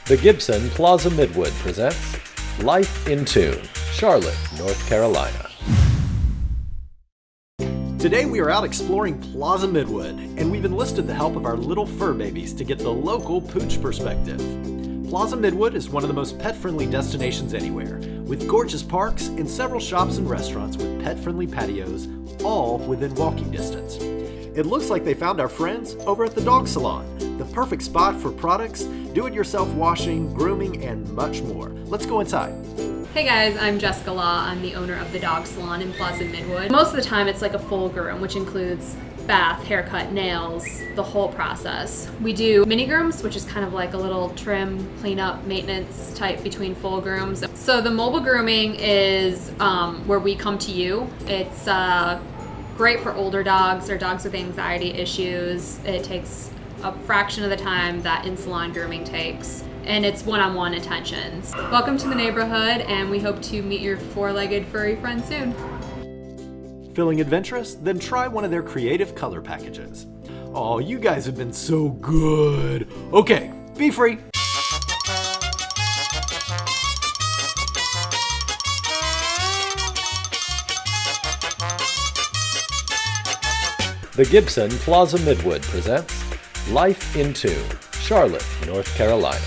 The Gibson Plaza Midwood presents Life in Tune, Charlotte, North Carolina. Today we are out exploring Plaza Midwood, and we've enlisted the help of our little fur babies to get the local pooch perspective. Plaza Midwood is one of the most pet-friendly destinations anywhere, with gorgeous parks and several shops and restaurants with pet-friendly patios, all within walking distance. It looks like they found our friends over at the Dog Salon, the perfect spot for products, do-it-yourself washing, grooming, and much more. Let's go inside. Hey guys, I'm Jessica Law. I'm the owner of the Dog Salon in Plaza Midwood. Most of the time it's like a full groom, which includes bath, haircut, nails, the whole process. We do mini grooms, which is kind of like a little trim, cleanup, maintenance type between full grooms. So the mobile grooming is where we come to you. It's great for older dogs or dogs with anxiety issues. It takes a fraction of the time that in-salon grooming takes, and it's one-on-one attentions. Welcome to the neighborhood, and we hope to meet your four-legged furry friend soon. Feeling adventurous? Then try one of their creative color packages. Oh, you guys have been so good. Okay, be free. The Gibson Plaza Midwood presents Life in Tune, Charlotte, North Carolina.